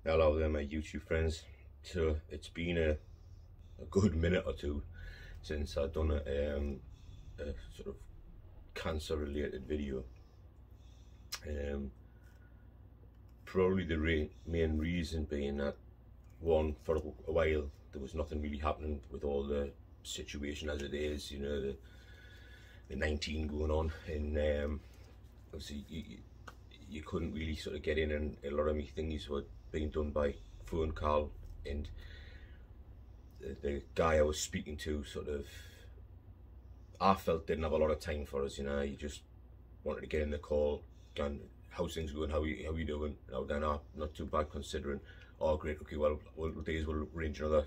Hello there, my YouTube friends. So it's been a good minute or two since I've done a sort of cancer related video. Probably the main reason being that, one, for a while there was nothing really happening with all the situation as it is, you know, the 19 going on, and obviously you couldn't really sort of get in, and a lot of me things were being done by phone call, and the guy I was speaking to sort of, I felt, didn't have a lot of time for us, you know. He just wanted to get in the call, going, how's things going, how you doing? Oh, then, not too bad considering. Oh great, okay, well we'll arrange another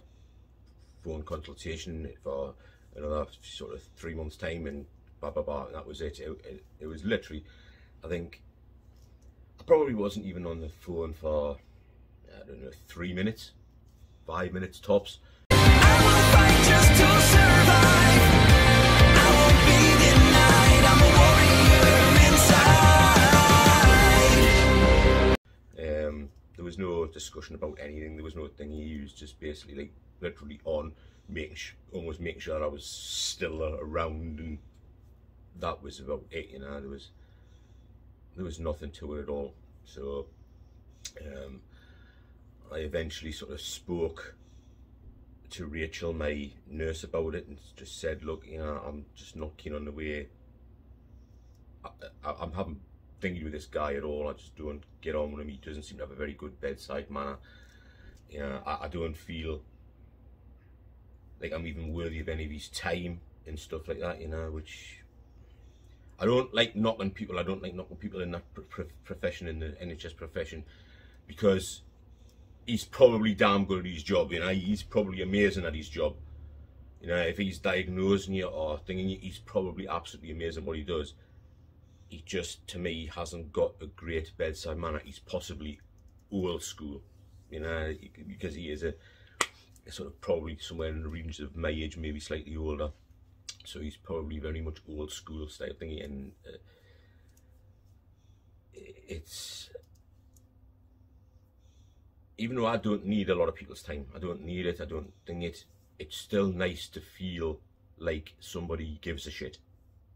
phone consultation for another sort of 3 months time, and blah blah blah, and that was it. It was literally, I think I probably wasn't even on the phone for, I don't know, 3 minutes, 5 minutes tops. I will fight just to survive. I won't be denied. I'm a warrior inside. There was no discussion about anything. There was no thing. He was just basically like literally on, almost making sure that I was still around, and that was about it. You know, there was nothing to it at all. So I eventually sort of spoke to Rachel, my nurse, about it, and just said, look, you know, I'm just not keen on the way I'm having thinking with this guy at all. I just don't get on with him. He doesn't seem to have a very good bedside manner. You know, I don't feel like I'm even worthy of any of his time and stuff like that, you know, which I don't like knocking people. I don't like knocking people in that profession, in the NHS profession, because he's probably damn good at his job, you know. He's probably amazing at his job. You know, if he's diagnosing you or thinking you, he's probably absolutely amazing what he does. He just, to me, hasn't got a great bedside manner. He's possibly old school, you know, because he is a sort of probably somewhere in the regions of my age, maybe slightly older. So he's probably very much old school style thingy, and it's, even though I don't need a lot of people's time, I don't need it, I don't think it's still nice to feel like somebody gives a shit.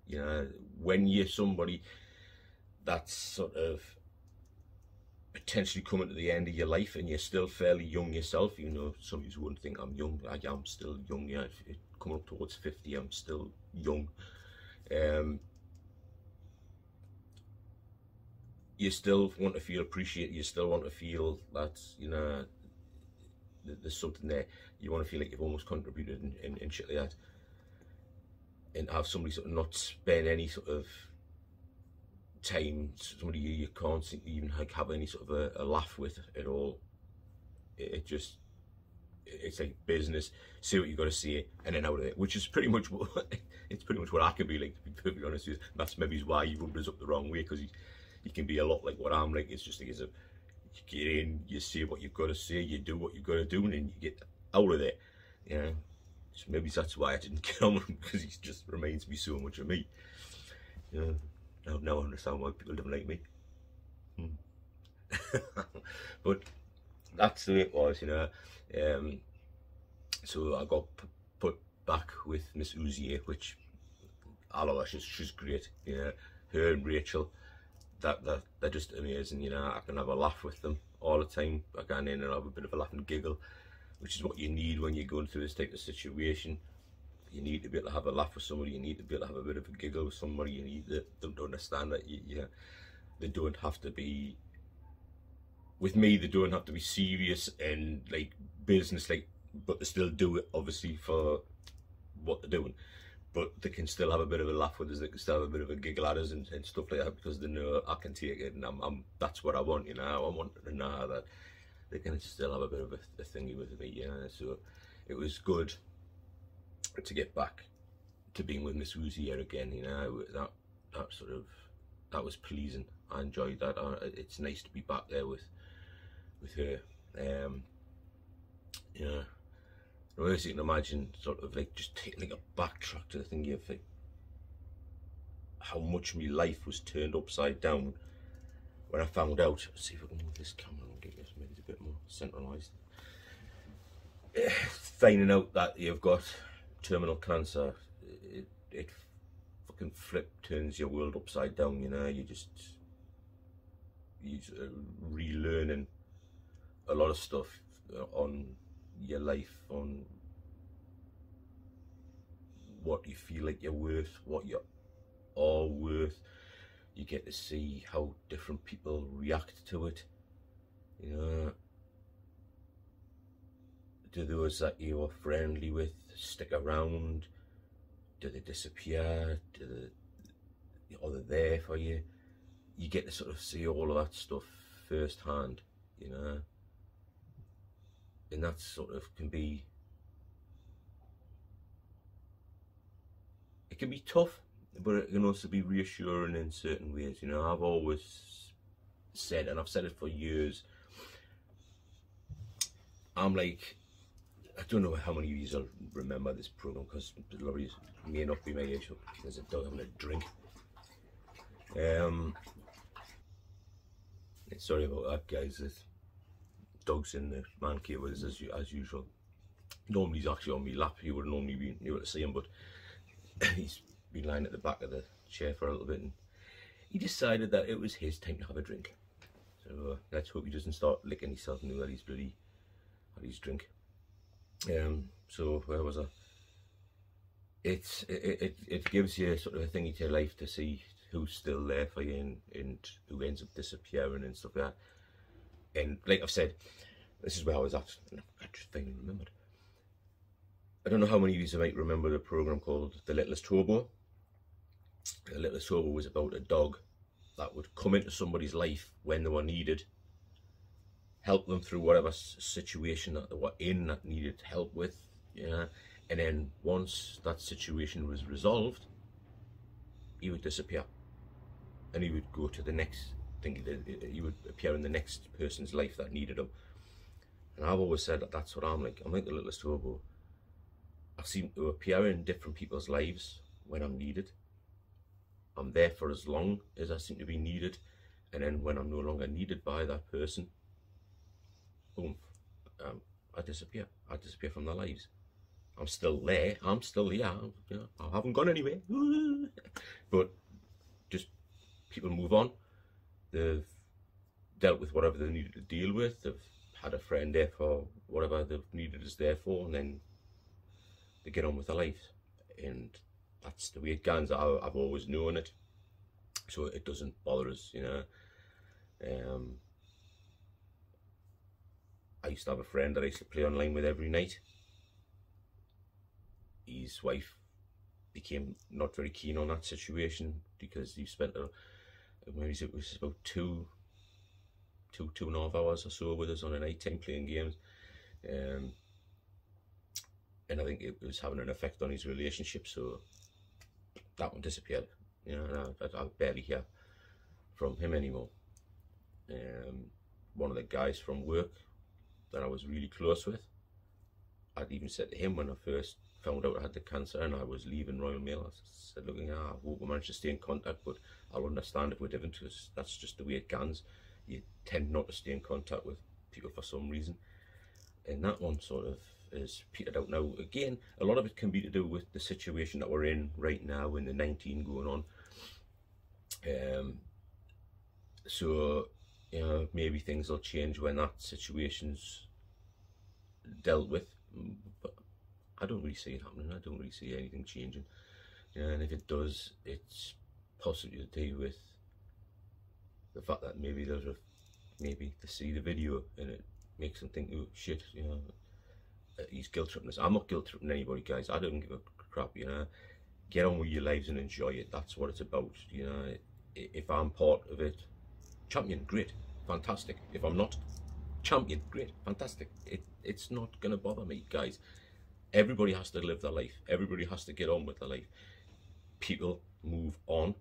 You know, when you're somebody that's sort of potentially coming to the end of your life and you're still fairly young yourself, even though some of you wouldn't think I'm young, I am still young, yeah, coming up towards 50, I'm still young. You still want to feel appreciated, you still want to feel that, you know, there's something there. You want to feel like you've almost contributed and shit like that. And have somebody sort of not spend any sort of time, somebody you can't even like have any sort of a laugh with at all. It's like business, say what you got to say and then out of it, which is pretty much what it's pretty much what I can be like, to be perfectly honest with you. That's maybe why you rubbed us up the wrong way, because he can be a lot like what I'm like. It's just like, you get in, you say what you've got to say, you do what you've got to do, and then you get out of there, you know. So maybe that's why I didn't get on with him, because he just reminds me so much of me. You know, now I understand why people don't like me. But that's the way it was, you know. So I got put back with Miss Uzier, which I love her. She's great. You know, her and Rachel, they're just amazing. You know, I can have a laugh with them all the time. I can in and have a bit of a laugh and giggle, which is what you need when you're going through this type of situation. You need to be able to have a laugh with somebody, you need to be able to have a bit of a giggle with somebody, you need them to understand that they don't have to be, with me, they don't have to be serious and like business, like, but they still do it obviously for what they're doing. But they can still have a bit of a laugh with us, they can still have a bit of a giggle at us and stuff like that, because they know I can take it, and that's what I want, you know. I want to know that they can still have a bit of a thingy with me, you know. So it was good to get back to being with Miss Uzier again, you know. That was pleasing. I enjoyed that. It's nice to be back there with her. You know, the worst you can imagine, sort of like just taking like a backtrack to the thing of like how much my life was turned upside down when I found out. Let's see if I can move this camera and get this maybe a bit more. centralised. Finding out that you've got terminal cancer, it fucking turns your world upside down, you know. You're relearning a lot of stuff on your life, on what you feel like you're worth, what you are worth. You get to see how different people react to it, you know. Do those that you are friendly with stick around? Do they disappear? Are they there for you? You get to sort of see all of that stuff firsthand, you know. And that sort of can be, it can be tough, but it can also be reassuring in certain ways, you know. I've always said, and I've said it for years, I'm like, I don't know how many of you will remember this program, because a lot of you may not be my age. There's a dog having a drink. Sorry about that, guys. There's dogs in the man cave with us as usual. Normally he's actually on my lap. You would normally be able to see him, but he's been lying at the back of the chair for a little bit, and decided that it was his time to have a drink. So let's hope he doesn't start licking himself and while he's bloody had his drink. So where was I? It gives you sort of a thingy to your life to see who's still there for you and who ends up disappearing and stuff like that. And like I've said, this is where I was at, and I just finally remembered. I don't know how many of you might remember the program called The Littlest Hobo. The Littlest Hobo was about a dog that would come into somebody's life when they were needed, help them through whatever situation that they were in that needed help with, yeah. And then once that situation was resolved, he would disappear, and he would go to the next thing. He would appear in the next person's life that needed him. And I've always said that that's what I'm like. I'm like the Littlest Hobo. I seem to appear in different people's lives when I'm needed. I'm there for as long as I seem to be needed, and then when I'm no longer needed by that person, boom, I disappear. I disappear from their lives. I'm still there. I'm still here. You know, I haven't gone anywhere. But just people move on. They've dealt with whatever they needed to deal with. They've had a friend there for whatever they've needed us there for, and then they get on with their life. And that's the way it goes. I've always known it, so it doesn't bother us, you know. I used to have a friend that I used to play online with every night. His wife became not very keen on that situation because he spent it was about two and a half hours or so with us on a night time playing games, and I think it was having an effect on his relationship, so that one disappeared, you know. I barely hear from him anymore. One of the guys from work that I was really close with, I'd even said to him when I first found out I had the cancer and I was leaving Royal Mail, I said, look, I hope we manage to stay in contact, but I'll understand if we're different, because that's just the way it goes. You tend not to stay in contact with people for some reason, and that one sort of is petered out now. Again, a lot of it can be to do with the situation that we're in right now, in the 19 going on. So, you know, maybe things will change when that situation's dealt with, but I don't really see it happening. I don't really see anything changing, and if it does, it's possibly to do with the fact that maybe maybe they see the video and it makes them think, oh shit, you know, he's guilt tripping us. I'm not guilt tripping anybody, guys. I don't give a crap, you know. Get on with your lives and enjoy it. That's what it's about, you know. If I'm part of it, champion, great, fantastic. If I'm not, champion, great, fantastic. It's not gonna bother me, guys. Everybody has to live their life. Everybody has to get on with their life. People move on.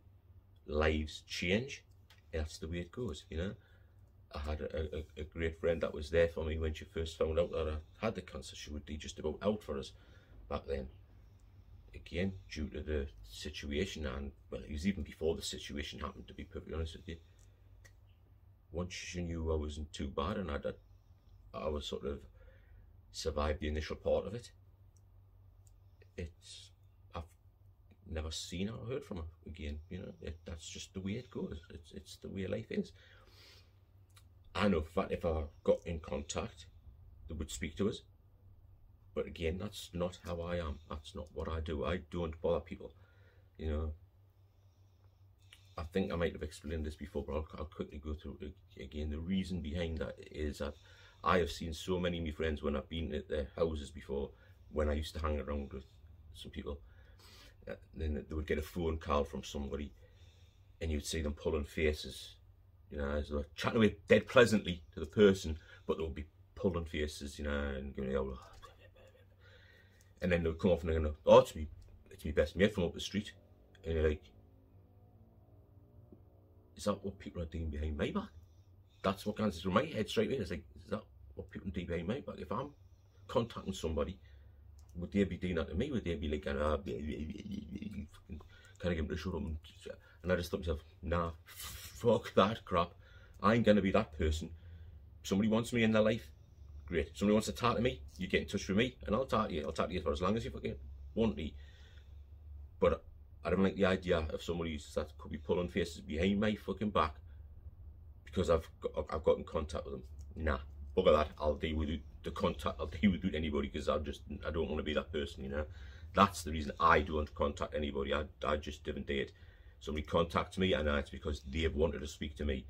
Lives change. That's the way it goes, you know. I had a great friend that was there for me when she first found out that I had the cancer. She would be just about out for us back then. Again, due to the situation, and well, it was even before the situation happened, to be perfectly honest with you. Once she knew I wasn't too bad and I was sort of survived the initial part of it. I've never seen or heard from her again. You know, that's just the way it goes. It's the way life is. I know that if I got in contact, they would speak to us. But again, that's not how I am. That's not what I do. I don't bother people. You know, I think I might have explained this before, but I'll quickly go through it again. The reason behind that is that I have seen so many of my friends when I've been at their houses before, when I used to hang around with some people, then they would get a phone call from somebody and you'd see them pulling faces, you know, as they're chatting away dead pleasantly to the person, but they would be pulling faces, you know, and going, oh, and then they'll come off and they're going, oh, it's me best mate from up the street. And you're like, is that what people are doing behind my back? That's what comes through my head straight away. It's like, is that what people do behind my back? If I'm contacting somebody, would they be doing that to me? Would they be like, kind of give them a shut up? And I just thought to myself, nah, fuck that crap. I ain't going to be that person. If somebody wants me in their life, great. If somebody wants to talk to me, you get in touch with me and I'll talk to you. I'll talk to you for as long as you fucking want me. But I don't like the idea of somebody that could be pulling faces behind my fucking back because I've got in contact with them. Nah, bugger that. I'll deal with the contact. I'll deal with anybody because I don't want to be that person, you know. That's the reason I don't contact anybody. I just don't date. Somebody contacts me and it's because they've wanted to speak to me,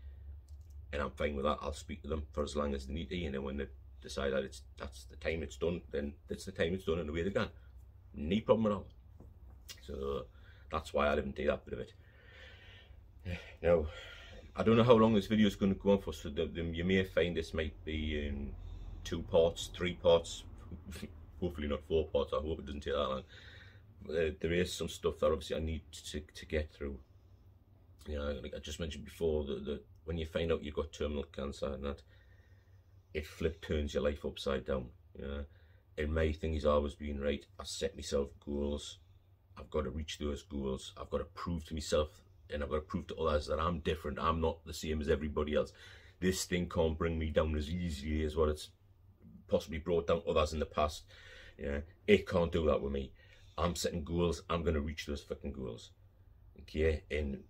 and I'm fine with that. I'll speak to them for as long as they need to, and then when they decide that that's the time it's done, then it's the time it's done and away they go. No problem at all. So that's why I didn't do that bit of it. Now, I don't know how long this video is going to go on for, so you may find this might be in 2 parts, 3 parts, hopefully not 4 parts. I hope it doesn't take that long. There is some stuff that obviously I need to get through. You know, like I just mentioned before, that when you find out you've got terminal cancer and that, it turns your life upside down. You know, and my thing is always being right. I set myself goals. I've got to reach those goals. I've got to prove to myself and I've got to prove to others that I'm different. I'm not the same as everybody else. This thing can't bring me down as easily as what it's possibly brought down others in the past. You know, it can't do that with me. I'm setting goals. I'm going to reach those fucking goals. Okay, and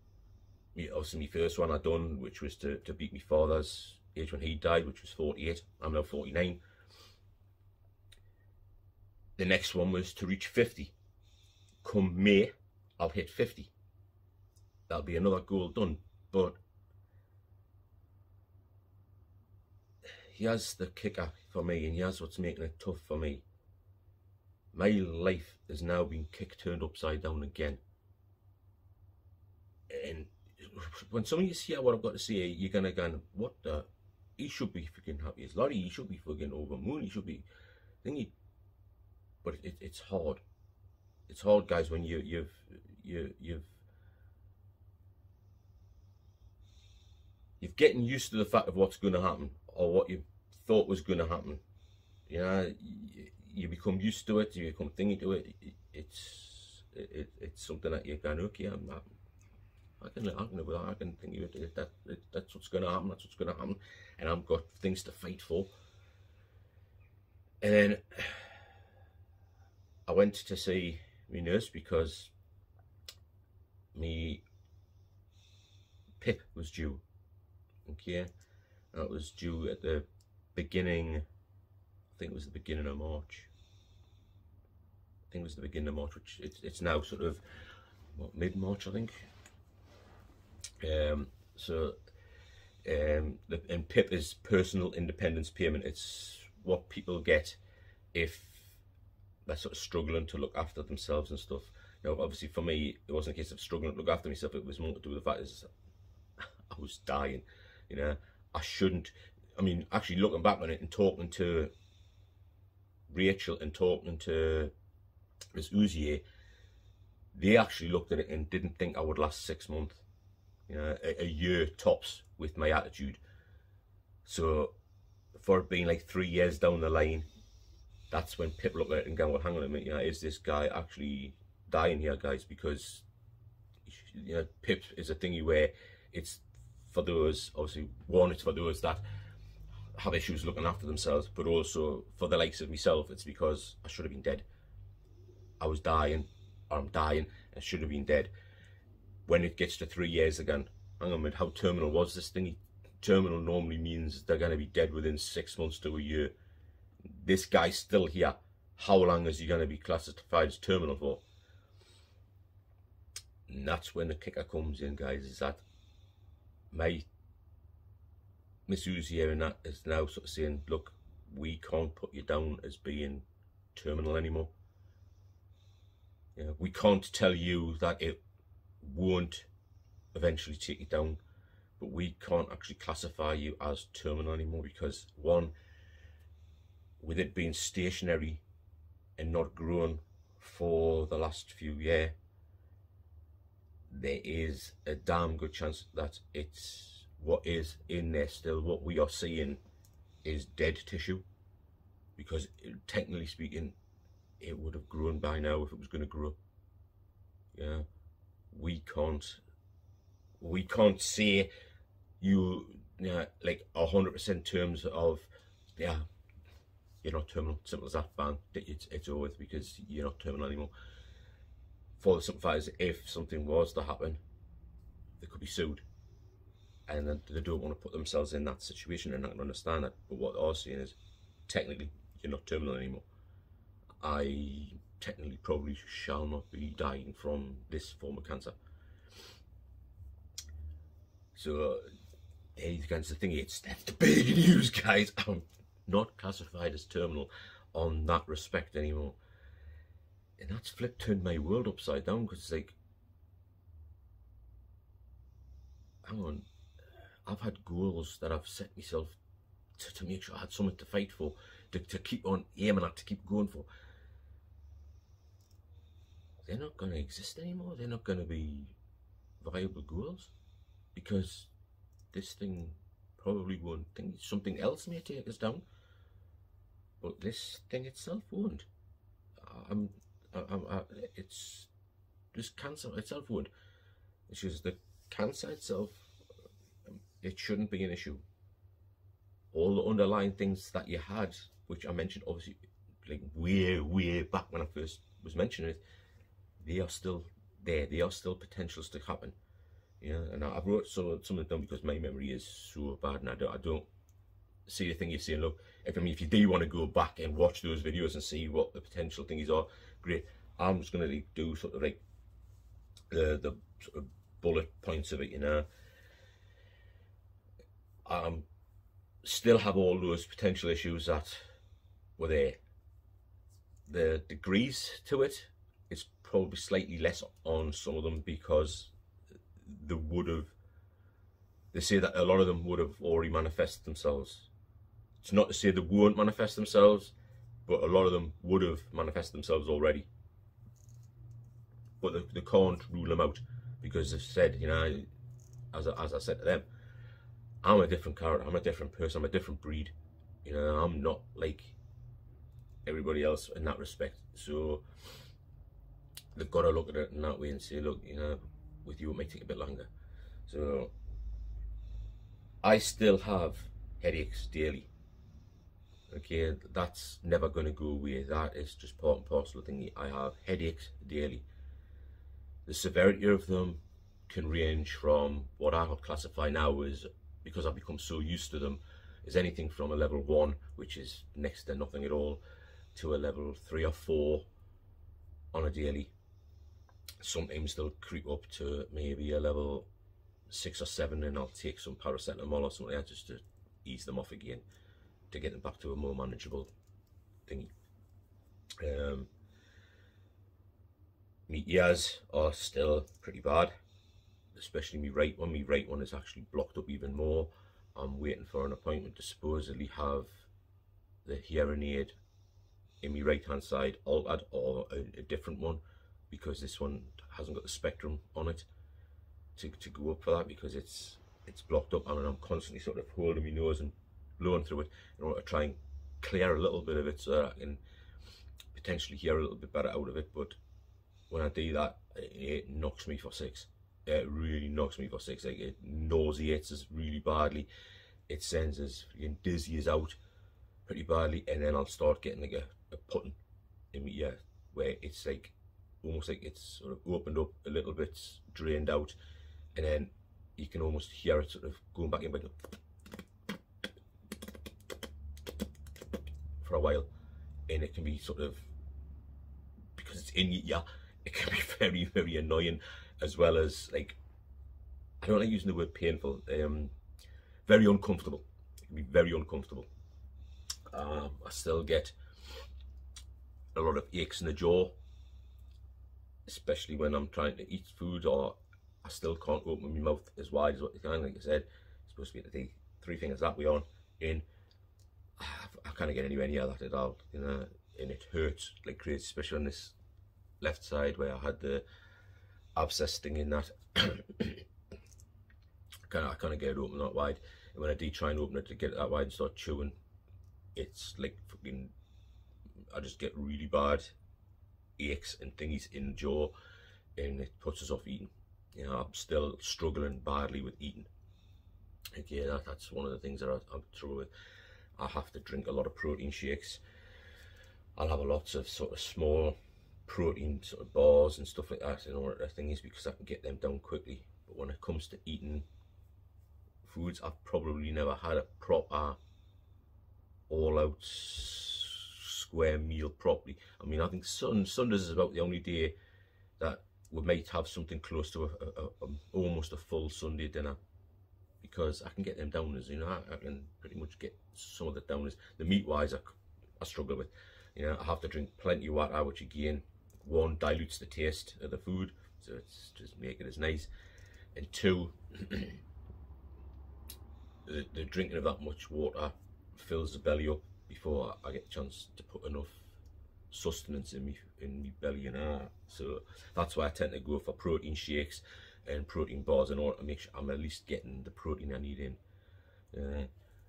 obviously my first one I done, which was to beat my father's age when he died, which was 48. I'm now 49. The next one was to reach 50. Come May, I'll hit 50. That'll be another goal done. But here's the kicker for me, and here's what's making it tough for me. My life has now been turned upside down again. And when some of you hear what I've got to say, you're gonna go, what the? He should be fucking happy as Larry. He should be fucking over moon. He should be thingy. But it's hard. It's hard, guys, when you've getting used to the fact of what's going to happen or what you thought was going to happen. You know, you become used to it. You become thinking to it. It's something that you're going, okay, I can live with that. I can think of it. That's what's going to happen. That's what's going to happen. And I've got things to fight for. And then I went to see my nurse because me PIP was due. Okay, that was due at the beginning. I think it was the beginning of March. Which it's now sort of what, mid-March, I think. And PIP is personal independence payment. It's what people get if they're sort of struggling to look after themselves and stuff. Now, obviously for me, it wasn't a case of struggling to look after myself. It was more to do with the fact is I was dying. You know, I shouldn't. I mean, actually looking back on it and talking to Rachel and talking to Miss Uzier, they actually looked at it and didn't think I would last 6 months. You know, a year tops with my attitude. So for it being like 3 years down the line, that's when people look at it and go, well, hang on a minute, you know, is this guy actually dying here, guys? Because, you know, PIP is a thingy where it's for those, obviously, one, it's for those that have issues looking after themselves, but also for the likes of myself, it's because I should have been dead. I was dying, or I'm dying, and should have been dead. When it gets to 3 years again, hang on a minute, how terminal was this thing? Terminal normally means they're going to be dead within 6 months to a year. This guy's still here. How long is he going to be classified as terminal for? And that's when the kicker comes in, guys, is that my Miss Uzi here and that is now sort of saying, look, we can't put you down as being terminal anymore. We can't tell you that it won't eventually take you down, but we can't actually classify you as terminal anymore because, one, with it being stationary and not grown for the last few years, there is a damn good chance that it's what is in there still, what we are seeing is dead tissue, because technically speaking it would have grown by now if it was going to grow. We can't say you like 100% terms of you're not terminal, simple as that, bang, it's over with, because you're not terminal anymore. For the simple fact is, if something was to happen, they could be sued, and then they don't want to put themselves in that situation, and I can understand that. But what they are saying is, technically, you're not terminal anymore. I technically probably shall not be dying from this form of cancer. So, against the thing, that's the big news, guys. I'm not classified as terminal on that respect anymore. And that's turned my world upside down, because it's like, hang on, I've had goals that I've set myself to make sure I had something to fight for, to keep on aiming at, to keep going for. They're not going to exist anymore. They're not going to be viable goals, because this thing probably won't. Something else may take us down, but this thing itself won't. It's just cancer itself won't. It's just the cancer itself. It shouldn't be an issue. All the underlying things that you had, which I mentioned obviously like way back when I first was mentioning it, they are still there. They are still potentials to happen. And I wrote something down because my memory is so bad, and I don't see the thing you're saying. Look, if you do want to go back and watch those videos and see what the potential things are, great. I'm just going to do sort of like the sort of bullet points of it. Still have all those potential issues that were there. The degrees to it is probably slightly less on some of them, because they say that a lot of them would have already manifested themselves. It's not to say they won't manifest themselves, but a lot of them would have manifested themselves already. But they can't rule them out, because they've said, as I said to them, I'm a different character, I'm a different person, I'm a different breed. I'm not like everybody else in that respect. So they've got to look at it in that way and say, look, with you it might take a bit longer. So I still have headaches daily. Okay, that's never going to go away. That is just part and parcel of the thing. I have headaches daily. The severity of them can range from what I would classify now as, because I've become so used to them, is anything from a level 1, which is next to nothing at all, to a level 3 or 4 on a daily. Sometimes they'll creep up to maybe a level 6 or 7, and I'll take some paracetamol or something like that just to ease them off again, to get them back to a more manageable thingy. My ears are still pretty bad, especially my right one. My right one is actually blocked up even more. I'm waiting for an appointment to supposedly have the hearing aid in my right hand side altered, or a different one, because this one hasn't got the spectrum on it to go up for that, because it's blocked up. I mean, I'm constantly sort of holding my nose and blowing through it in order to try and clear a little bit of it, so that I can potentially hear a little bit better out of it. But when I do that, it knocks me for six. It really knocks me for six. Like, it nauseates us really badly. it sends us freaking dizzy as out pretty badly, and then I'll start getting like a putting in my ear where it's like almost like it's sort of opened up a little bit, drained out, and then you can almost hear it sort of going back in for a while, and it can be sort of, because it's in your ear, it can be very, very annoying, as well as like, I don't like using the word painful, very uncomfortable. It can be very uncomfortable. I still get a lot of aches in the jaw, especially when I'm trying to eat food, or I still can't open my mouth as wide as what you can. Like I said, it's supposed to be the three fingers that way on in. I can't get anywhere near that at all, you know, and it hurts like crazy, especially on this left side where I had the abscess thing in that. I can't get it open that wide, and when I do try and open it to get it that wide and start chewing, it's like fucking, I just get really bad aches and thingies in the jaw, and it puts us off eating. You know, I'm still struggling badly with eating. Okay, that's one of the things that I'm struggling with. I have to drink a lot of protein shakes. I'll have lots of sort of small protein sort of bars and stuff like that in order to things, because I can get them down quickly. But when it comes to eating foods, I've probably never had a proper all-out square meal properly. I mean, I think Sundays is about the only day that we might have something close to almost a full Sunday dinner, because I can get them downers, you know. I can pretty much get some of the downers. The meat wise, I struggle with. You know, I have to drink plenty of water, which again, one, dilutes the taste of the food, so it's just make it as nice, and two, the drinking of that much water fills the belly up before I get a chance to put enough sustenance in me belly, you know. So that's why I tend to go for protein shakes and protein bars in order to make sure I'm at least getting the protein I need in,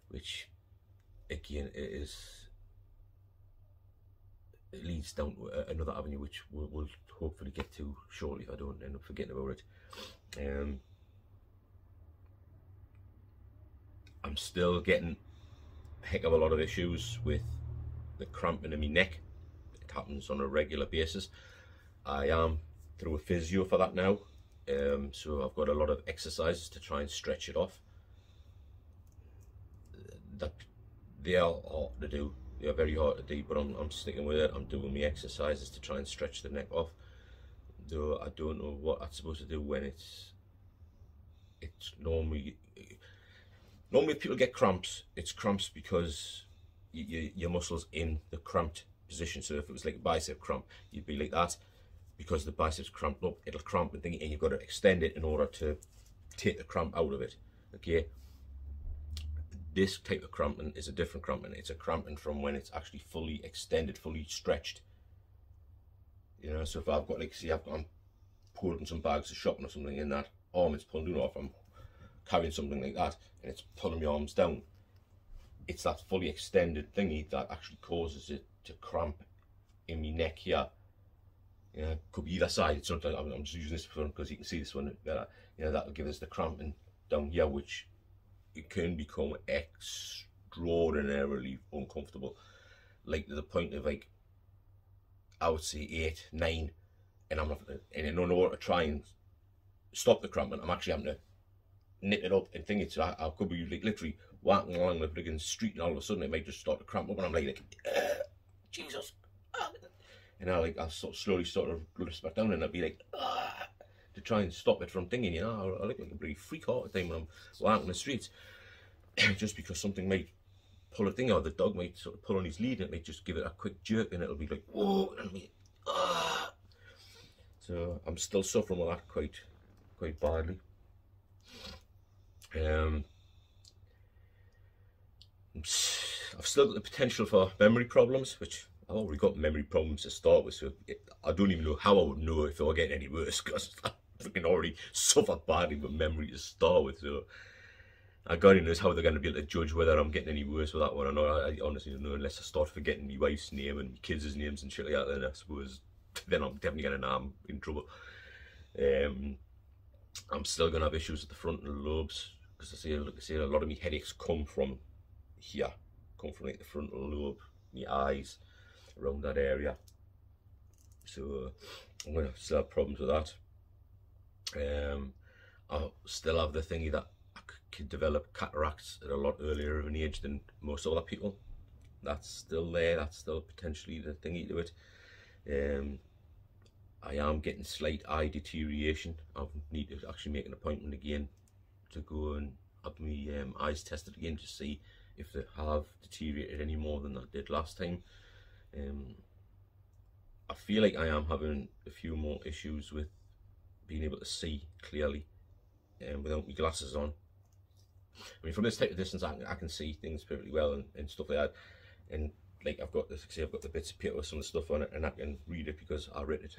which again it leads down to another avenue which we'll hopefully get to shortly if I don't end up forgetting about it. I'm still getting a heck of a lot of issues with the cramping in my neck. It happens on a regular basis. I am through a physio for that now, so I've got a lot of exercises to try and stretch it off. That they are hard to do. They are very hard to do, but I'm sticking with it. I'm doing my exercises to try and stretch the neck off. Though I don't know what I'm supposed to do when it's normally if people get cramps, it's cramps because your muscles in the cramped position. So if it was like a bicep cramp, you'd be like that. Because the biceps cramped up, it'll cramp and thing, and you've got to extend it in order to take the cramp out of it. Okay, this type of cramping is a different cramping. It's a cramping from when it's actually fully extended, fully stretched. You know, so if I've got, like, see, I'm pulling some bags of shopping or something in that arm, it's pulling off. I'm carrying something like that, and it's pulling my arms down. It's that fully extended thingy that actually causes it to cramp in my neck here. You know, could be either side. It's not like I'm just using this one because you can see this one better. You know, that'll give us the cramping down here, which it can become extraordinarily uncomfortable. Like to the point of, like, I would say 8, 9, and I'm not, and in order to try and stop the cramping, I'm actually having to knit it up and thing it. So I could be like literally walking along the friggin' street, and all of a sudden it might just start to cramp up, and I'm like Jesus. And I'll sort of slowly sort of glance back down, and I'll be like, to try and stop it from thinking, you know. I look like a pretty freak all the time when I'm walking the streets, just because something might pull a thing, or the dog might sort of pull on his lead, and it might just give it a quick jerk, and it'll be like, whoa, and I'll be, So I'm still suffering with that quite badly. I've still got the potential for memory problems, which I've already got memory problems to start with, so I don't even know how I would know if I were getting any worse, because I freaking already suffered badly with memory to start with. So I God knows how they're going to be able to judge whether I'm getting any worse with that one or not. I honestly don't know, unless I start forgetting my wife's name and my kids' names and shit like that. Then I suppose then I'm definitely going to know I'm in trouble. I'm still going to have issues with the frontal lobes, because I say a lot of my headaches come from here, come from like the frontal lobe, my eyes, around that area. So I'm going to still have problems with that. I still have the thingy that I could develop cataracts at a lot earlier of an age than most other people. That's still there, that's still potentially the thingy to it. I am getting slight eye deterioration. I need to actually make an appointment again to go and have my eyes tested again to see if they have deteriorated any more than I did last time. I feel like I am having a few more issues with being able to see clearly without my glasses on. I mean, from this type of distance, I can see things perfectly well and stuff like that. And like I've got this, I've got the bits of paper with some of the stuff on it, and I can read it because I read it,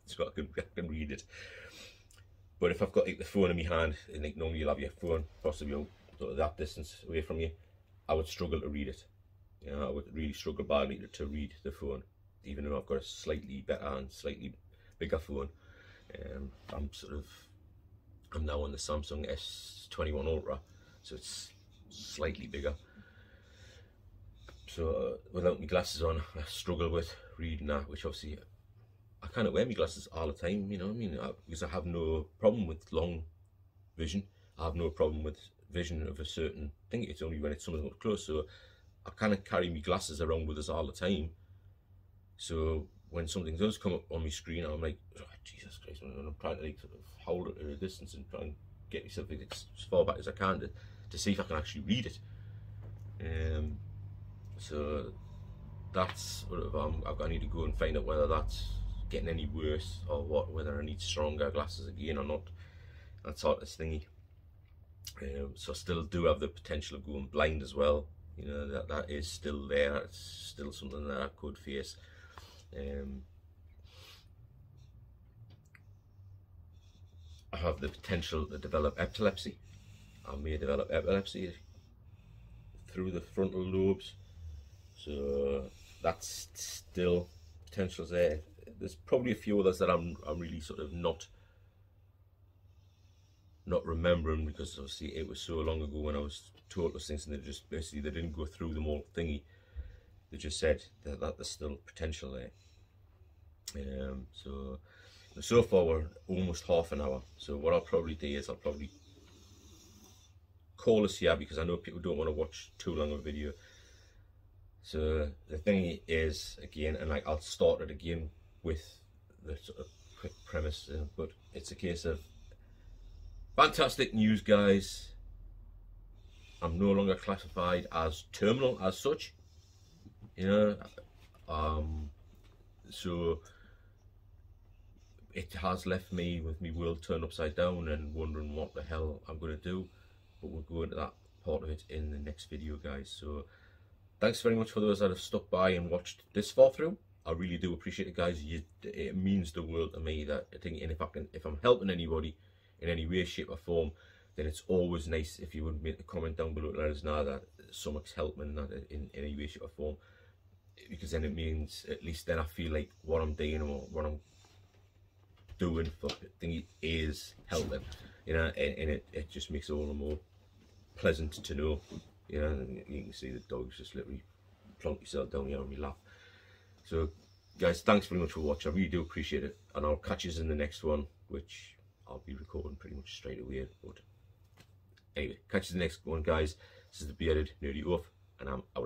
so I can read it. But if I've got like the phone in my hand, and like normally you'll have your phone possibly sort of that distance away from you, I would struggle to read it. You know, I would really struggle badly to read the phone, even though I've got a slightly better and slightly bigger phone. I'm now on the Samsung S21 Ultra, so it's slightly bigger. So without my glasses on, I struggle with reading that, which obviously I kind of wear my glasses all the time, you know what I mean? Because I have no problem with long vision. I have no problem with vision of a certain thing. It's only when it's something up close. So I kind of carry my glasses around with us all the time. So when something does come up on my screen, I'm like, oh, Jesus Christ, and I'm trying to like sort of hold it at a distance and try and get myself as far back as I can to see if I can actually read it. So that's sort of I need to go and find out whether that's getting any worse or what, whether I need stronger glasses again or not. That sort of thingy. So I still do have the potential of going blind as well. You know, that is still there. It's still something that I could face. I have the potential to develop epilepsy. I may develop epilepsy through the frontal lobes. So that's still potential there. There's probably a few others that I'm really sort of not remembering, because obviously it was so long ago when I was told those things, and they just basically they didn't go through them all thingy. They just said that there's still potential there. So far we're almost half an hour. So what I'll probably do is I'll probably call us here, because I know people don't want to watch too long of a video. So the thing is, again, and like I'll start it again with the sort of quick premise, but it's a case of fantastic news, guys. I'm no longer classified as terminal as such, you know. So it has left me with my world turned upside down and wondering what the hell I'm going to do, but we'll go into that part of it in the next video, guys. So thanks very much for those that have stuck by and watched this far through. I really do appreciate it, guys. It means the world to me, that I think, and if I'm helping anybody in any way, shape or form, then it's always nice if you would make a comment down below to let us know that something's helping that in any way, shape or form, because then it means at least then I feel like what I'm doing or what I'm doing for thingy is helping, you know, and it just makes it all the more pleasant to know. You know, you can see the dog's just literally plunked himself down here on me lap. So guys, thanks very much for watching. I really do appreciate it, and I'll catch you in the next one, which I'll be recording pretty much straight away. But anyway, catch you in the next one, guys. This is the Bearded Nerdy Oaf, and I'm out.